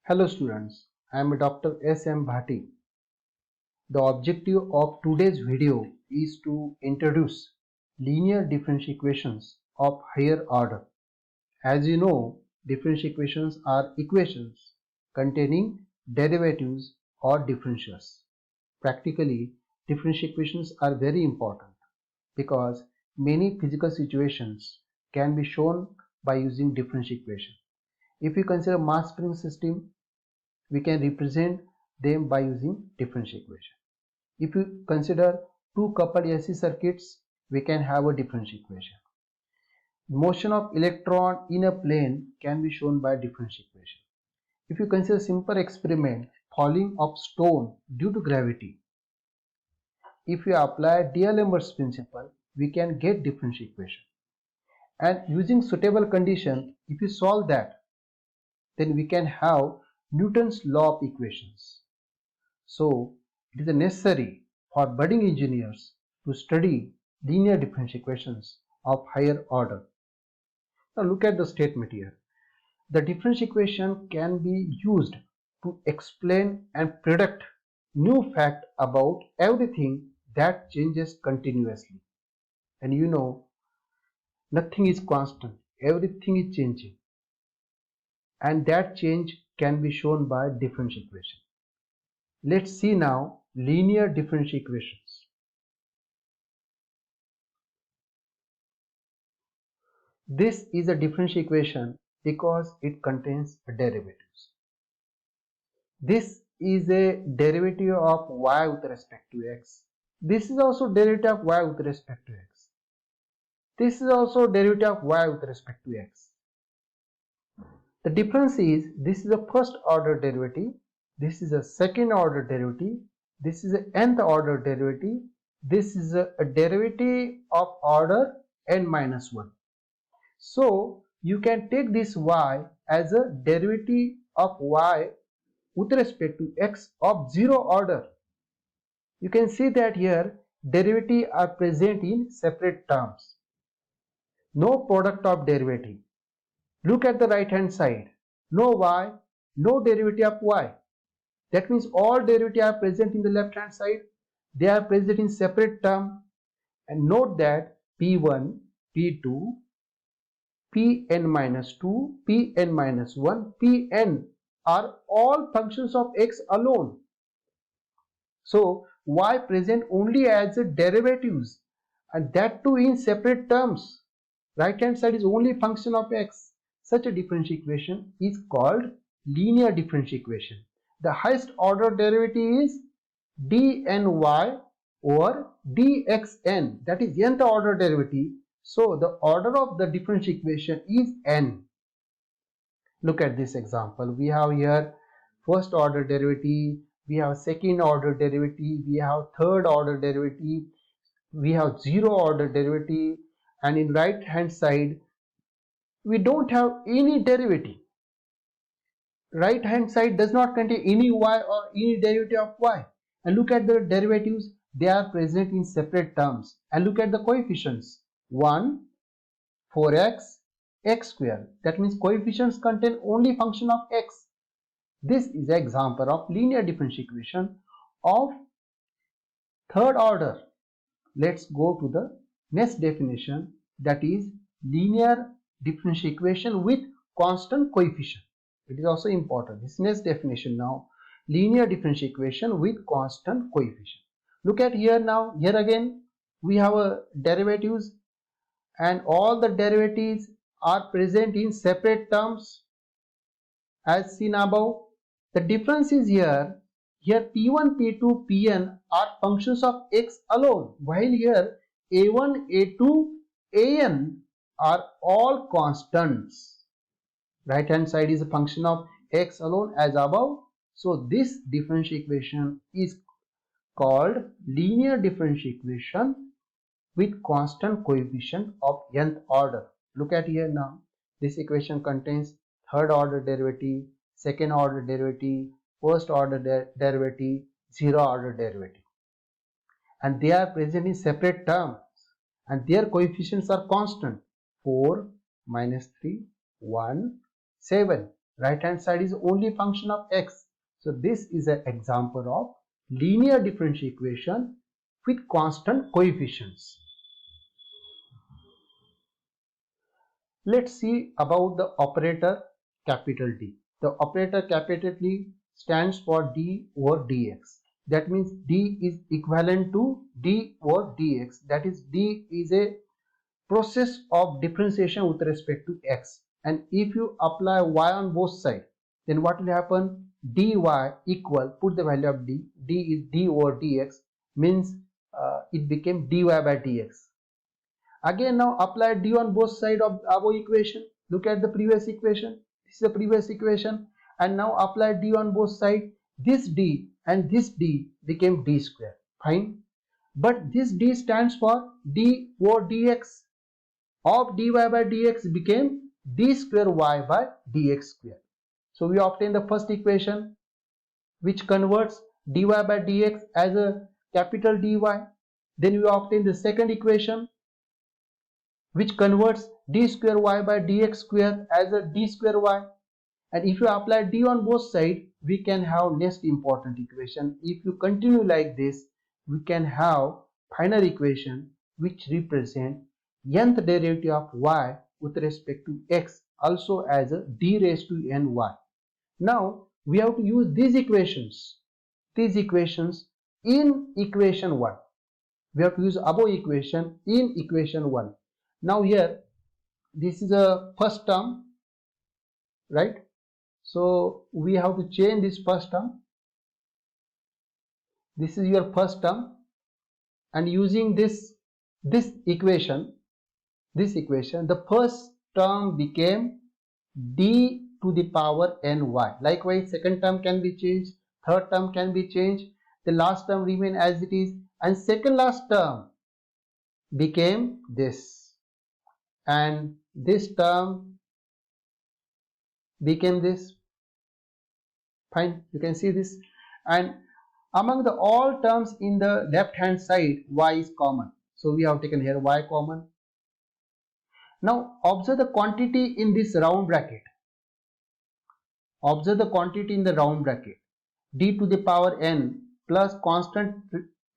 Hello students, I am Dr. S.M. Bhati. The objective of today's video is to introduce linear differential equations of higher order. As you know, differential equations are equations containing derivatives or differentials. Practically, differential equations are very important because many physical situations can be shown by using differential equation. If we consider mass spring system, we can represent them by using differential equation. If you consider two coupled AC circuits, we can have a differential equation. Motion of electron in a plane can be shown by differential equation. If you consider simple experiment, falling of stone due to gravity, if we apply D'Alembert's principle, we can get differential equation. And using suitable condition, if you solve that, then we can have Newton's law of equations. So it is necessary for budding engineers to study linear differential equations of higher order. Now look at the statement here. The differential equation can be used to explain and predict new fact about everything that changes continuously. And you know, nothing is constant, everything is changing. And that change can be shown by differential equation. Let's see now linear differential equations. This is a differential equation because it contains derivatives. This is a derivative of y with respect to x. This is also derivative of y with respect to x. This is also derivative of y with respect to x. The difference is this is a first order derivative, this is a second order derivative, this is a nth order derivative, this is a derivative of order n minus 1. So you can take this y as a derivative of y with respect to x of zero order. You can see that here derivatives are present in separate terms. No product of derivative. Look at the right hand side. No y, no derivative of y. That means all derivatives are present in the left hand side. They are present in separate term. And note that P1, P2, Pn minus 2, Pn minus 1, Pn are all functions of x alone. So y present only as a derivatives, and that too in separate terms. Right hand side is only function of x. Such a differential equation is called linear differential equation. The highest order derivative is dny over dxn, that is nth order derivative. So the order of the differential equation is n. Look at this example. We have here first order derivative, we have second order derivative, we have third order derivative, we have zero order derivative, and in right hand side we don't have any derivative. Right hand side does not contain any y or any derivative of y. And look at the derivatives, they are present in separate terms. And look at the coefficients, 1, 4x, x square. That means coefficients contain only function of x. This is an example of linear differential equation of third order. Let's go to the next definition, that is linear differential equation with constant coefficient. It is also important. This next definition now, linear differential equation with constant coefficient. Look at here now, here again we have a derivatives and all the derivatives are present in separate terms as seen above. The difference is here P1, P2, Pn are functions of x alone, while here A1, A2, An are all constants. Right hand side is a function of x alone as above. So this differential equation is called linear differential equation with constant coefficient of nth order. Look at here now. This equation contains third order derivative, second order derivative, first order derivative, zero order derivative. And they are present in separate terms and their coefficients are constant. 4, minus 3, 1, 7. right hand side is only function of x. So this is an example of linear differential equation with constant coefficients. Let's see about the operator capital D. The operator capital D stands for d over dx. That means d is equivalent to d over dx. That is, d is a process of differentiation with respect to x. And if you apply y on both sides, then what will happen? Dy equal, put the value of d, d is d over dx, means it became dy by dx. Again, now apply d on both sides of above equation. Look at the previous equation. This is the previous equation. And now apply d on both sides. This d and this d became d square. Fine. But this d stands for d over dx. Of dy by dx became d square y by dx square. So we obtain the first equation, which converts dy by dx as a capital Dy. Then we obtain the second equation, which converts d square y by dx square as a d square y. And if you apply d on both sides, we can have next important equation. If you continue like this, we can have final equation which represent nth derivative of y with respect to x, also as a d raised to n y. Now we have to use these equations in equation 1. We have to use above equation in equation 1. Now here, this is a first term, right? So we have to change this first term. This is your first term, and using this equation, the first term became d to the power ny. Likewise, second term can be changed, third term can be changed, the last term remain as it is, and second last term became this, and this term became this. Fine, you can see this. And among the all terms in the left hand side, y is common, so we have taken here y common. Now observe the quantity in this round bracket. Observe the quantity in the round bracket. D to the power n plus constant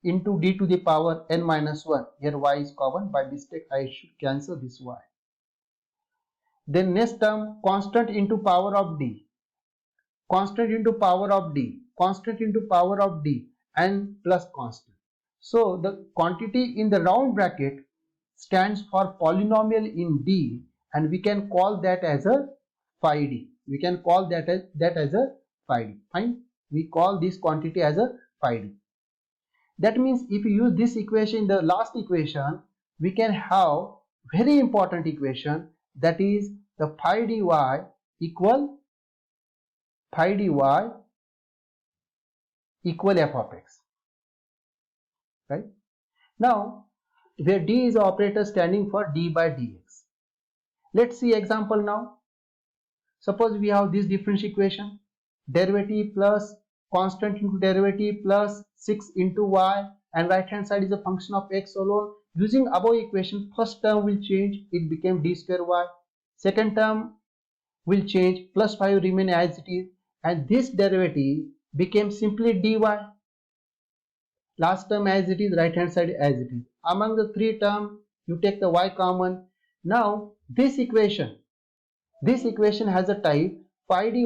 into d to the power n minus 1. Here y is common. By mistake I should cancel this y. Then next term, constant into power of d, constant into power of d, constant into power of d, and plus constant. So the quantity in the round bracket stands for polynomial in d, and we can call that as a phi d. We can call that as a phi d. Fine. We call this quantity as a phi d. That means if you use this equation in the last equation, we can have very important equation, that is the phi dy equal f of x. Right? Now, where d is operator standing for d by dx. Let's see example now. Suppose we have this differential equation, derivative plus constant into derivative plus 6 into y, and right hand side is a function of x alone. Using above equation, first term will change, it became d square y. Second term will change, plus 5 remain as it is, and this derivative became simply dy. Last term as it is, right hand side as it is. Among the three terms, you take the y common. Now this equation has a type phi dy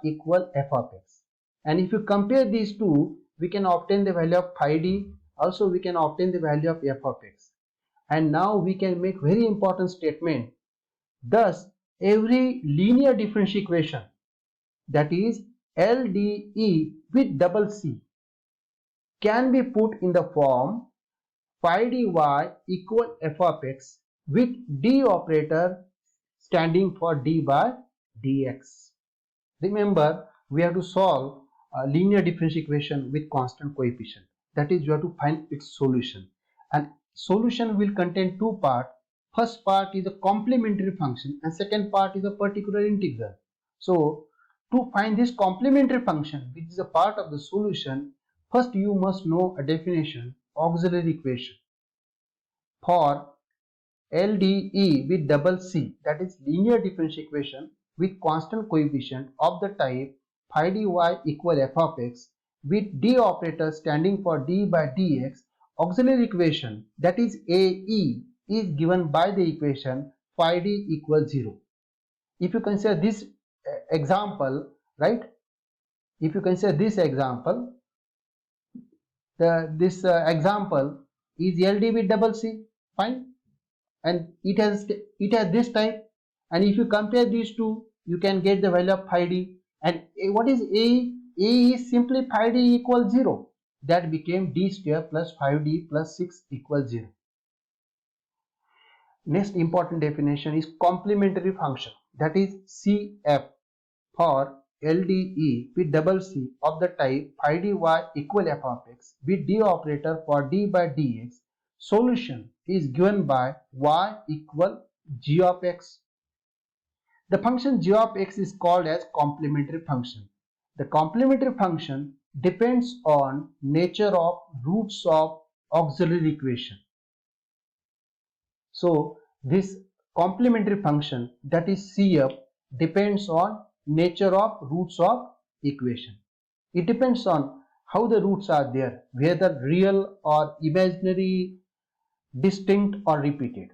equal f of x. And if you compare these two, we can obtain the value of phi d. Also we can obtain the value of f of x. And now we can make very important statement. Thus, every linear differential equation, that is LDE with double C, can be put in the form phi dy equal f of x with d operator standing for d by dx. Remember, we have to solve a linear differential equation with constant coefficient. That is, you have to find its solution. And solution will contain two parts. First part is a complementary function and second part is a particular integral. So, to find this complementary function, which is a part of the solution, first you must know a definition, auxiliary equation. For LDE with double C, that is linear differential equation, with constant coefficient of the type phi dy equal f of x with d operator standing for d by dx, auxiliary equation, that is AE, is given by the equation phi d equals 0. If you consider this example, right? If you consider this example, this example is LD with double C, fine, and it has this type, and if you compare these two, you can get the value of phi d. And what is A? A is simply phi d equals 0. That became d square plus 5d plus 6 equals 0. Next important definition is complementary function, that is CF for LDE with double C of the type phi dy equal f of x with d operator for d by dx. Solution is given by y equal g of x. The function g of x is called as complementary function. The complementary function depends on nature of roots of auxiliary equation. So this complementary function, that is CF, depends on nature of roots of equation. It depends on how the roots are there, whether real or imaginary, distinct or repeated.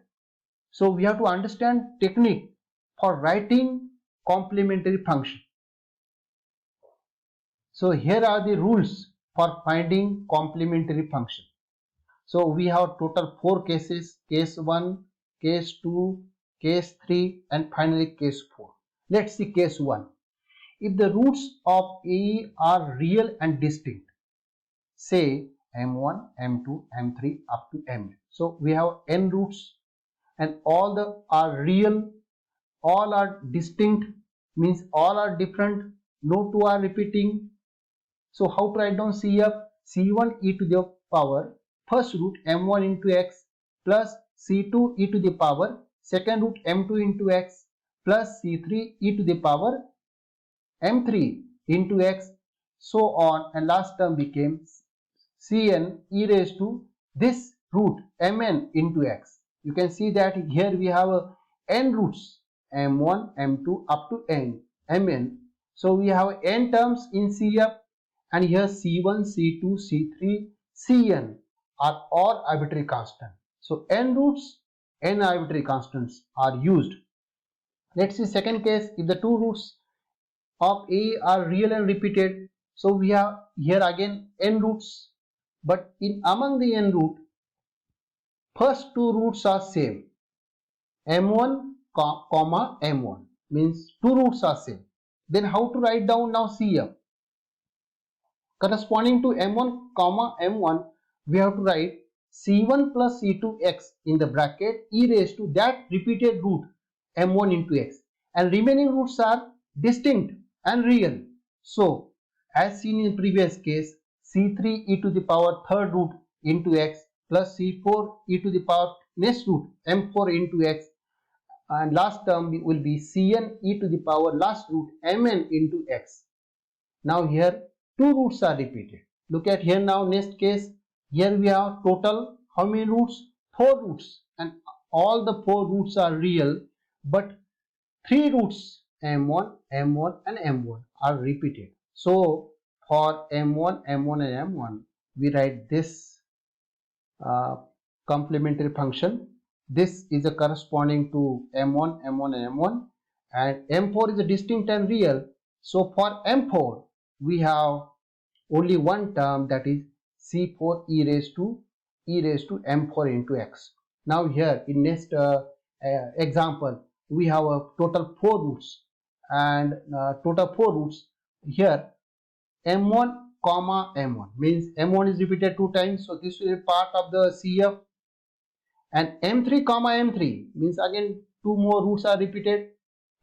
So we have to understand technique for writing complementary function. So here are the rules for finding complementary function. So we have total 4 cases: case 1, case 2, case 3 and finally case 4. Let's see case 1. If the roots of A are real and distinct, say M1, M2, M3 up to Mn. So we have n roots and all the are real, all are distinct, means all are different, no two are repeating. So how to write down CF? C1 e to the power first root M1 into x plus C2 e to the power second root M2 into x plus C3 e to the power M3 into x, so on, and last term became Cn e raised to this root Mn into x. You can see that here we have n roots, M1, M2 up to Mn. So we have n terms in CF, and here C1, C2, C3, Cn are all arbitrary constant. So n roots, n arbitrary constants are used. Let's see second case. If the two roots of A are real and repeated, so we have here again n roots, but in among the n root, first two roots are same, M1 comma M1, means two roots are same. Then how to write down now CF? Corresponding to M1 comma M1, we have to write C1 plus C2x in the bracket e raised to that repeated root M1 into x, and remaining roots are distinct and real. So as seen in previous case, C3 e to the power third root into x plus C4 e to the power next root M4 into x, and last term will be Cn e to the power last root Mn into x. Now here two roots are repeated. Look at here now, next case. Here we have total how many roots? 4 roots, and all the 4 roots are real, but 3 roots M1, M1 and M1 are repeated. So for M1, M1 and M1, we write this complementary function. This is a corresponding to M1, M1 and M1, and M4 is a distinct and real. So for M4, we have only one term, that is C4 e raised to M4 into x. Now here in next example, we have a total 4 roots, and total 4 roots here M1 comma M1, means M1 is repeated 2 times, so this will be part of the CF, and M3 comma M3 means again 2 more roots are repeated.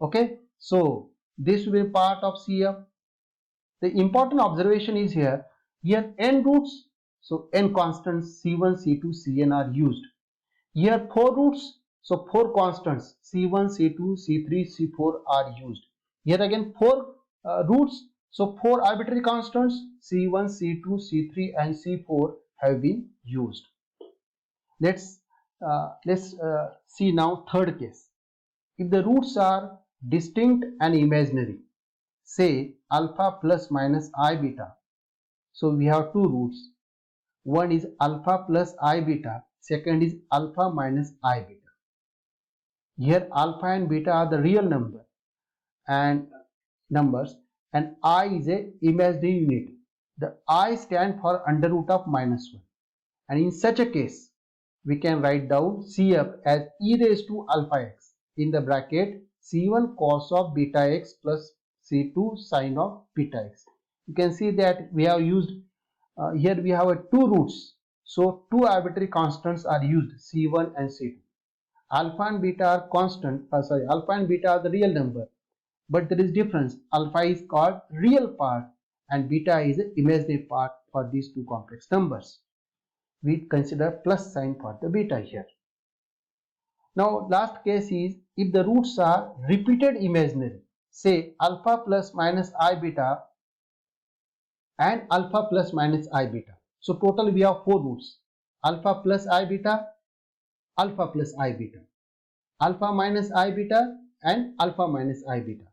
Okay, so this will be part of CF. The important observation is here n roots, so n constants C1, C2, Cn are used. Here 4 roots, so 4 constants C1, C2, C3, C4 are used. Here again 4 roots, so 4 arbitrary constants C1, C2, C3 and C4 have been used. Let's see now third case. If the roots are distinct and imaginary. Say alpha plus minus I beta. So we have two roots. One is alpha plus I beta, second is alpha minus I beta. Here alpha and beta are the real number and numbers, and I is a imaginary unit. The I stand for under root of minus 1, and in such a case we can write down CF as e raised to alpha x in the bracket C1 cos of beta x plus C2 sin of beta x. You can see that we have used here we have two roots, so two arbitrary constants are used, C1 and C2. Alpha and beta are constant, alpha and beta are the real number, but there is difference. Alpha is called real part and beta is the imaginary part for these two complex numbers. We consider plus sign for the beta here. Now last case is if the roots are repeated imaginary, say alpha plus minus I beta and alpha plus minus I beta. So total we have four roots: alpha plus I beta, alpha plus I beta, alpha minus I beta and alpha minus I beta.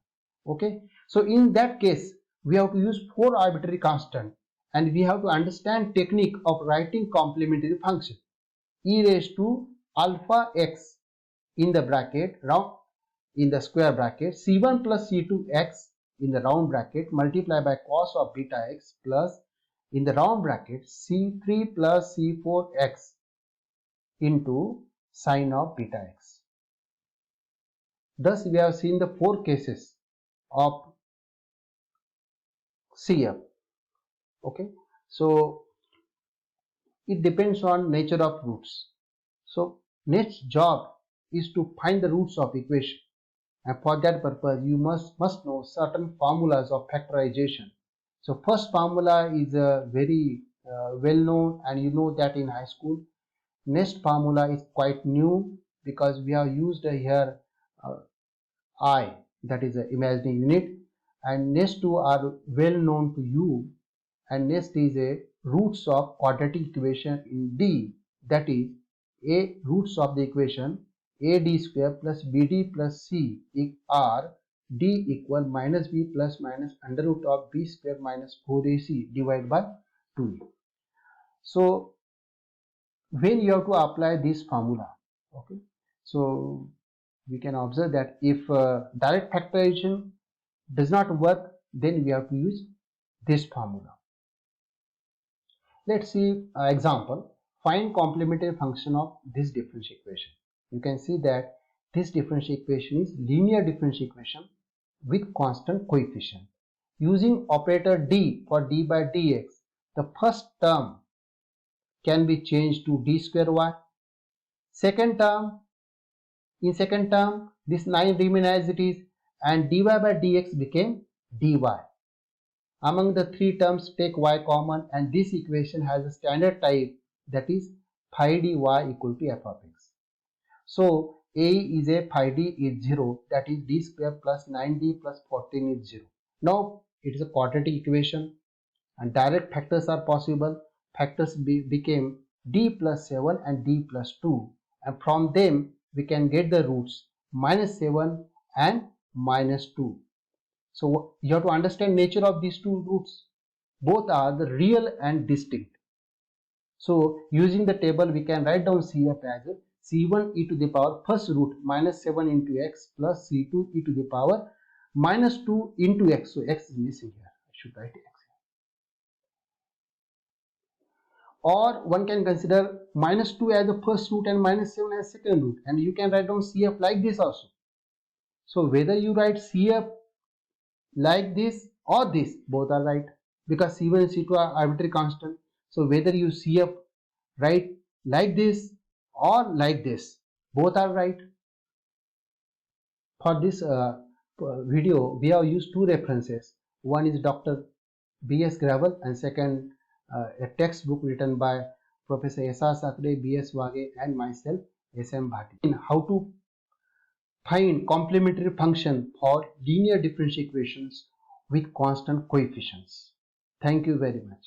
Okay, so in that case we have to use four arbitrary constant and we have to understand technique of writing complementary function. E raised to alpha x in the bracket round in the square bracket c1 plus c2 x in the round bracket multiply by cos of beta x plus in the round bracket c3 plus c4 x into sin of beta x. Thus we have seen the four cases of CF. Okay, so it depends on nature of roots. So next job is to find the roots of equation, and for that purpose you must know certain formulas of factorization. So first formula is very well known and you know that in high school. Next formula is quite new because we have used here I, that is an imaginary unit, and next two are well known to you, and next is a roots of quadratic equation in D, that is a roots of the equation AD square plus BD plus C are D equal minus B plus minus under root of B square minus 4AC divided by 2A. So when you have to apply this formula, okay, so we can observe that if direct factorization does not work, then we have to use this formula. Let's see example. Find complementary function of this differential equation. You can see that this differential equation is linear differential equation with constant coefficient. Using operator d for d by dx, the first term can be changed to d square y. In second term, this 9 remain as it is and dy by dx became dy. Among the three terms, take y common and this equation has a standard type, that is phi dy equal to f of x. So a is a phi d is 0, that is d square plus 9d plus 14 is 0. Now it is a quadratic equation and direct factors are possible. Factors became d plus 7 and d plus 2, and from them we can get the roots minus 7 and minus 2. So you have to understand nature of these two roots. Both are the real and distinct. So using the table we can write down CF as C1 e to the power first root minus 7 into x plus C2 e to the power minus 2 into x. So x is missing here. I should write x. Or one can consider minus 2 as the first root and minus 7 as second root, and you can write down CF like this also. So whether you write CF like this or this, both are right because C1 and C2 are arbitrary constant. So whether you CF write like this or like this, both are right. For this video we have used two references. One is Dr. B.S. Gravel and second a textbook written by Professor S.R. Sakre, B.S. Wage and myself, S.M. Bhati. In how to find complementary function for linear differential equations with constant coefficients. Thank you very much.